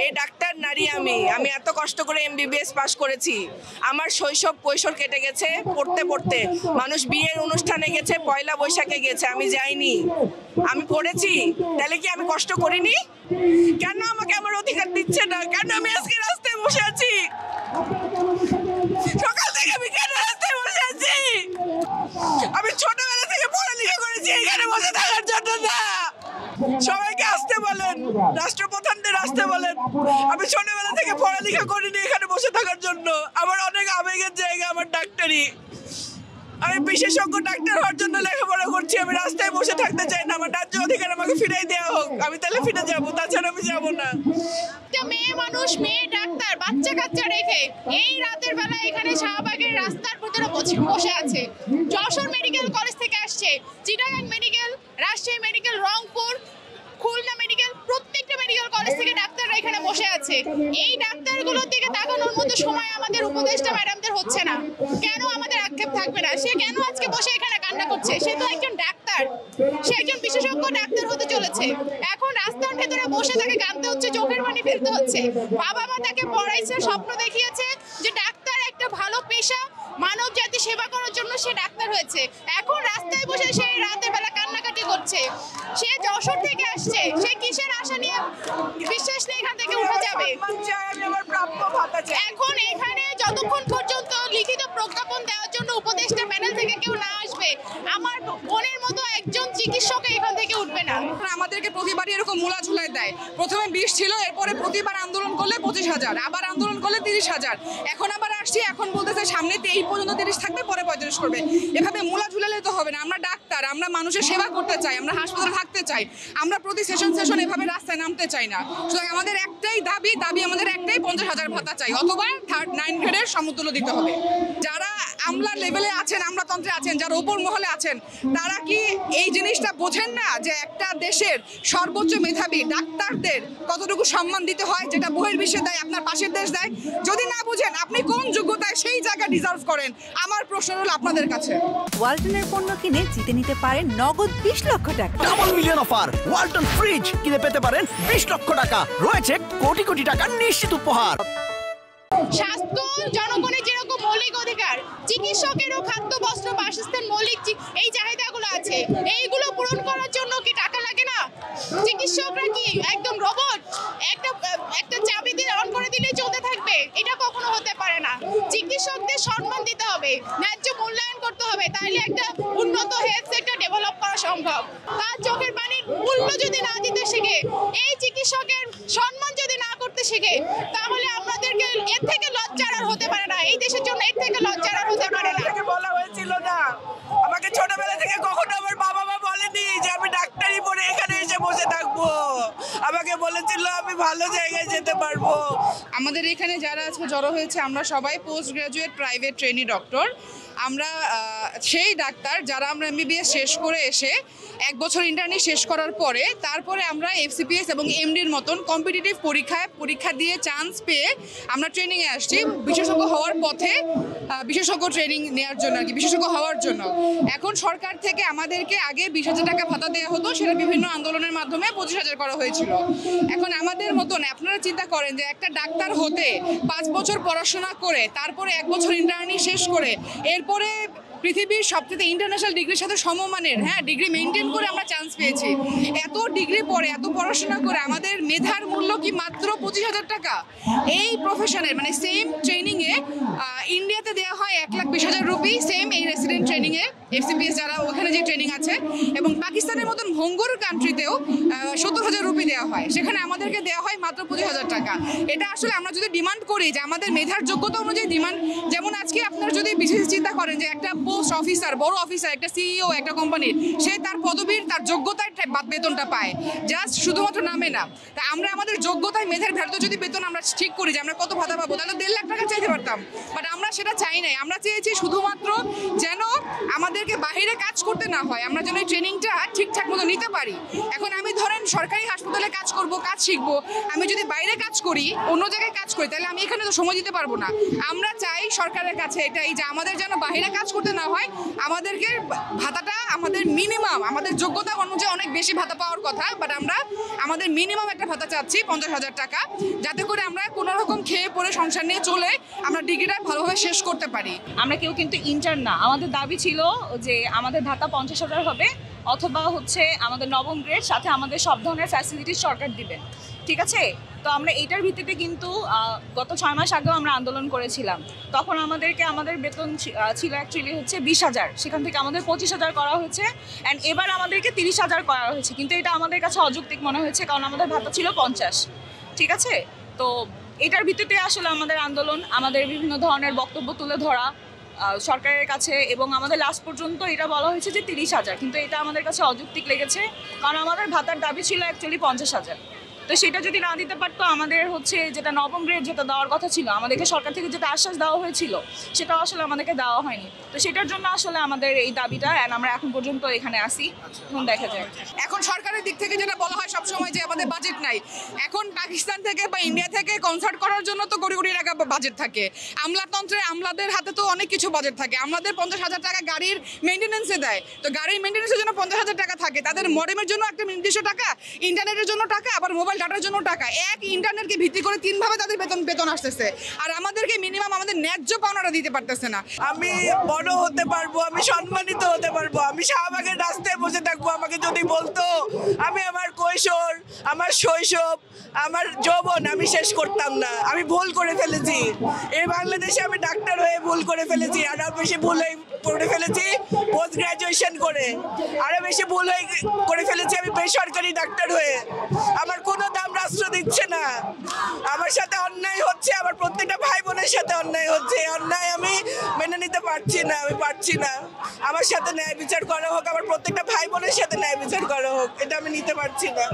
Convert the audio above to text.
এই ডাক্তার নারী আমি এত কষ্ট করে এমবিবিএস পাস করেছি। আমার শৈশব কৈশোর কেটে গেছে পড়তে পড়তে। মানুষ বিয়ের অনুষ্ঠানে গেছে, পয়লা বৈশাখে গেছে, আমি যাইনি। আমি পড়েছি, তাহলে কি আমি কষ্ট করিনি? কেন আমাকে আমার অধিকার দিচ্ছে না? কেন আমি আজকে রাস্তায় বসে আছি? সকাল থেকে আমি কেন রাস্তায় বসে আছি? আমি ছোটবেলা থেকে পড়ালেখা করেছি এখানে বসে থাকার জন্য না। সবাইকে আসতে বলেন, রাষ্ট্রপ্রধানদের আসতে বলেন। আমি ছোটবেলা থেকে পড়ালেখা করিনি এখানে বসে থাকার জন্য। আমার অনেক আবেগের জায়গা আমার ডাক্তারি। আমি বিশেষজ্ঞ ডাক্তার হওয়ার জন্য লেখাপড়া করছি। আমি রাস্তায় বসে থাকতে চাই না। আমার ন্যায্য অধিকার আমাকে ফিরাই দেওয়া হোক, আমি তাহলে ফিরে যাবো, তাছাড়া আমি যাবো না। মেয়ে মানুষ, মেয়ে ডাক্তার, বাচ্চা কাচ্চা রেখে এই রাতের বেলা এখানে শাহবাগের রাস্তার ভিতরে বসে আছে। যশোর মেডিকেল কলেজ থেকে আসছে, Chittagong medical, Rajshahi medical, Rangpur, Khulna medical, প্রত্যেকটা মেডিকেল কলেজ থেকে ডাক্তাররা এখানে বসে আছে। এই ডাক্তারগুলোর দিকে তাকানোর মতো সময় আমাদের উপদেষ্টা ম্যাডামদের হচ্ছে না। কেন আমাদের আক্ষেপ থাকবে না? সে কেন আজকে বসে এখানে কান্না করছে? সে তো একজন ডাক্তার, সে একজন বিশেষজ্ঞ ডাক্তার হতে চলেছে। এখন রাস্তার ভেতরে বসে তাকে কাঁদতে হচ্ছে, চোখের পানি ফেলতে হচ্ছে। বাবা মা তাকে পড়াইছে, স্বপ্ন দেখিয়েছে যে ডাক্তার একটা ভালো পেশা, মানব জাতি সেবা করার জন্য সে ডাক্তার হয়েছে। এখন রাস্তায় বসে সে রাতের বেলা কান্নাকাটি করছে। সে যশোর থেকে আসছে, সে কিসের আশা নিয়ে বিশ্বাস নিয়ে এখান থেকে উঠে যাবে? এখন এখানে যতক্ষণ পর্যন্ত লিখিত প্রজ্ঞাপন দেওয়ার জন্য উপদেষ্টা প্যানেল থেকে কেউ না আসবে, আমার বোনের মতো একজন চিকিৎসক এখান থেকে উঠবে না। আমাদেরকে প্রতিবারই এরকম মূলা ঝুলাই দেয়। প্রথমে 20 ছিল, এরপরে প্রতিবার আন্দোলন করলে 25,000, আবার আন্দোলন করলে 30,000, এখন আবার আসছি, এখন বলতেছে সামনে এই পর্যন্ত 30 থাকবে, পরে 35 করবে। এভাবে মূলা ঝুলালে তো হবে না। আমরা ডাক্তার, আমরা মানুষের সেবা করতে চাই, আমরা হাসপাতালে থাকতে চাই। আমরা প্রতি সেশন এভাবে রাস্তায় নামতে চাই না। সুতরাং আমাদের একটাই দাবি আমাদের একটাই, 50,000 ভাতা চাই, অথবা 9 গ্রেডের সমতুল্য দিতে হবে। যারা আমলা লেভেলে আছেন, আমলাতন্ত্রে আছেন, যারা উপর মহলে আছেন, তারা কি এই জিনিসটা বোঝেন না যে একটা দেশের সর্বোচ্চ মেধাবী ডাক্তারদের কতটুকু সম্মান দিতে হয়, যেটা বহির্বিশ্বে দেয়, আপনার পাশের দেশ দেয়? যদি না বুঝেন, আপনি কোন যোগ্যতায় সেই জায়গা ডিজার্ভ করেন? আমার প্রশ্ন হলো আপনাদের কাছে। ওয়ালটনের পণ্য কিনে জিতে নিতে পারেন নগদ 20 লক্ষ টাকা। Double million offer, Walton fridge কিনে পেতে পারেন 20 লক্ষ টাকা। রয়েছে কোটি কোটি টাকার নিশ্চিত উপহার। স্বাস্থ্য জনগণের যেরকম মৌলিক অধিকার, চিকিৎসকেরও খাদ্য, বস্ত্র, বাসস্থান, মৌলিক এই চাহিদাগুলো আছে। এইগুলো পূরণ করার জন্য কি টাকা লাগে না? চিকিৎসকরা কি একদম রোবট? একটা চাবি দিয়ে অন করে দিলে চলতে থাকবে? এটা কখনো হতে পারে না। চিকিৎসকদের সম্মান দিতে হবে, ন্যায্য মূল্যায়ন করতে হবে, তাইলে একটা উন্নত হেলথ সেক্টর ডেভেলপ করা সম্ভব। তার চোখের পানির মূল্য যদি না দিতে শিখে, এই চিকিৎসকের সম্মান যদি না করতে শিখে, তাহলে আমাদেরকে এর থেকে লজ্জার আর হতে পারে না। এই দেশের জন্য এর থেকে লজ্জার আর হতে পারে না। বলা হয়েছিল না, আমাকে ছোটবেলা থেকে কখনো আমার বাবা মা বলেনি যে আমি ডাক্তারি পড়ে এখানে এসে বসে থাকবো। আমাকে বলেছিল আমি ভালো জায়গায় যেতে পারবো। আমাদের এখানে যারা আজকে জড়ো হয়েছে, আমরা সবাই post graduate private trainee doctor. আমরা সেই ডাক্তার যারা আমরা এমবিবিএস শেষ করে এসে 1 বছর ইন্টার্নি শেষ করার পরে তারপরে আমরা এফসিপিএস এবং এমডির মতন কম্পিটিটিভ পরীক্ষা দিয়ে চান্স পেয়ে আমরা ট্রেনিংয়ে আসছি, বিশেষজ্ঞ হওয়ার পথে, বিশেষজ্ঞ ট্রেনিং নেওয়ার জন্য আর কি, বিশেষজ্ঞ হওয়ার জন্য। এখন সরকার থেকে আমাদেরকে আগে 20,000 টাকা ভাতা দেওয়া হতো, সেটা বিভিন্ন আন্দোলনের মাধ্যমে 25,000 করা হয়েছিল। এখন আমাদের মতন আপনারা চিন্তা করেন যে একটা ডাক্তার হতে 5 বছর পড়াশোনা করে, তারপরে 1 বছর ইন্টার্নি শেষ করে, এরপরে পৃথিবীর সবচেয়ে ইন্টারন্যাশনাল ডিগ্রির সাথে সমমানের ডিগ্রি মেনটেন করে আমরা চান্স পেয়েছি। এত ডিগ্রি পরে, এত পড়াশোনা করে আমাদের মেধার মূল্য কি মাত্র 25,000 টাকা? এই প্রফেশনের মানে সেম ট্রেনিংয়ে ইন্ডিয়াতে দেওয়া হয় 1,20,000 রুপি, সেম এই রেসিডেন্ট ট্রেনিংয়ে এফসিপিএস যারা ওখানে যে ট্রেনিং আছে, এবং পাকিস্তানের মতন ভঙ্গুর কান্ট্রিতেও 70,000 রুপি দেওয়া হয়, সেখানে আমাদেরকে দেওয়া হয় মাত্র 25,000 টাকা। এটা আসলে আমরা যদি ডিমান্ড করি যে আমাদের মেধার যোগ্যতা অনুযায়ী ডিমান্ড, যেমন আজকে আপনারা যদি বিশেষ চিন্তা করেন যে একটা পোস্ট অফিসার, বড় অফিসার, একটা সিইও একটা কোম্পানির, সে তার পদবীর তার যোগ্যতার বেতনটা পায়, জাস্ট শুধুমাত্র নামে না। তা আমরা আমাদের যোগ্যতায় মেধার ভ্যালু যদি বেতন আমরা ঠিক করি যে আমরা কত ভাতা পাবো, তাহলে 1.5 লাখ টাকা চাইতে পারতাম। বাট আমরা সেটা চাই নাই। আমরা চেয়েছি শুধুমাত্র যেন আমাদেরকে বাইরে কাজ করতে না হয়, আমরা যেন এই ট্রেনিংটা ঠিকঠাক মতো নিতে পারি। এখন আমি ধরেন সরকারি হাসপাতালে কাজ করব, কাজ শিখবো, আমি যদি বাইরে কাজ করি, অন্য জায়গায় কাজ করি, তাহলে আমি এখানে তো সময় দিতে পারবো না। আমরা চাই সরকারের কাছে এটাই যে আমাদের যেন বাইরে কাজ করতে না হয়, আমাদেরকে ভাতাটা আমাদের মিনিমাম আমাদের যোগ্যতা অনুযায়ী অনেক বেশি ভাতা পাওয়ার কথা, বাট আমরা আমাদের মিনিমাম একটা ভাতা চাচ্ছি 50,000 টাকা, যাতে করে আমরা কোনো রকম খেয়ে পরে সংসার নিয়ে চলে আমরা ডিগ্রিটা ভালোভাবে শেষ করতে পারি। আমরা কেউ কিন্তু ইন্টার্ন না, আমাদের দাবি ছিল যে আমাদের ভাতা 50,000 হবে, অথবা হচ্ছে আমাদের নবম গ্রেড, সাথে আমাদের সব ধরনের ফ্যাসিলিটি সরকার দিবে। ঠিক আছে, তো আমরা এইটার ভিত্তিতে কিন্তু গত 6 মাস আগেও আমরা আন্দোলন করেছিলাম। তখন আমাদের বেতন ছিল অ্যাকচুয়ালি হচ্ছে 20,000, সেখান থেকে আমাদের 25,000 করা হয়েছে, অ্যান্ড এবার আমাদেরকে 30,000 করা হয়েছে। কিন্তু এটা আমাদের কাছে অযৌক্তিক মনে হয়েছে, কারণ আমাদের ভাতা ছিল 50। ঠিক আছে, তো এটার ভিত্তিতে আসলে আমাদের আন্দোলন, আমাদের বিভিন্ন ধরনের বক্তব্য তুলে ধরা সরকারের কাছে, এবং আমাদের লাস্ট পর্যন্ত এটা বলা হয়েছে যে 30,000, কিন্তু এটা আমাদের কাছে অযৌক্তিক লেগেছে, কারণ আমাদের ভাতার দাবি ছিল অ্যাকচুয়ালি 50,000। তো সেটা যদি না দিতে পারতো, আমাদের হচ্ছে যেটা নবম গ্রেড যেটা দেওয়ার কথা ছিল, আমাদেরকে সরকার থেকে যেটা আশ্বাস দেওয়া হয়েছিল সেটা আসলে আমাদেরকে দেওয়া হয়নি। তো সেটার জন্য আসলে আমাদের এই দাবিটা, অ্যান্ড আমরা এখন পর্যন্ত এখানে আসি। এখন দেখা যায়, এখন সরকারের দিক থেকে যেটা বলা হয় সবসময় যে আমাদের বাজেট নাই। এখন পাকিস্তান থেকে বা ইন্ডিয়া থেকে কনসার্ট করার জন্য তো কোটি কোটি টাকা বাজেট থাকে। আমলাতন্ত্রে আমলাদের হাতে তো অনেক কিছু বাজেট থাকে। আমাদের 50,000 টাকা গাড়ির মেনটেন্যান্সে দেয়, তো গাড়ির মেনটেন্যান্সের জন্য 50,000 টাকা থাকে, তাদের মডেমের জন্য একটা নির্দিষ্ট টাকা, ইন্টারনেটের জন্য টাকা, আবার মোবাইল ডাটার জন্য টাকা। এক ইন্টারনেটকে ভিত্তি করে 3 ভাবে তাদের বেতন আসতেছে, আর আমাদেরকে মিনিমাম আমাদের ন্যায্য পাওনাটা দিতে পারতেছে না। আমি বড় হতে পারবো, আমি সম্মানিত হতে পারবো, আমি শাহবাগের রাস্তায় বসে থাকবো। আমাকে যদি বলতো আমি আমার কৈশোর, আমার শৈশব, আমার যৌবন আমি শেষ করতাম না। আমি ভুল করে ফেলেছি, এই বাংলাদেশে আমি ডাক্তার হয়ে ভুল করে ফেলেছি, আরো বেশি ভুল করে ফেলেছি পোস্ট গ্রাজুয়েশন করে, আরো বেশি ভুল করে ফেলেছি আমি বেসরকারি ডাক্তার হয়ে। আমার কোনো দাম রাষ্ট্র দিচ্ছে না, আমার সাথে অন্যায় হচ্ছে, আমার প্রত্যেকটা ভাই বোনের সাথে অন্যায় হচ্ছে। অন্যায় আমি মেনে নিতে পারছি না, আমি পারছি না। আমার সাথে ন্যায় বিচার করা হোক, আমার প্রত্যেকটা ভাই বোনের সাথে ন্যায় বিচার করা হোক, এটা আমি নিতে পারছি না।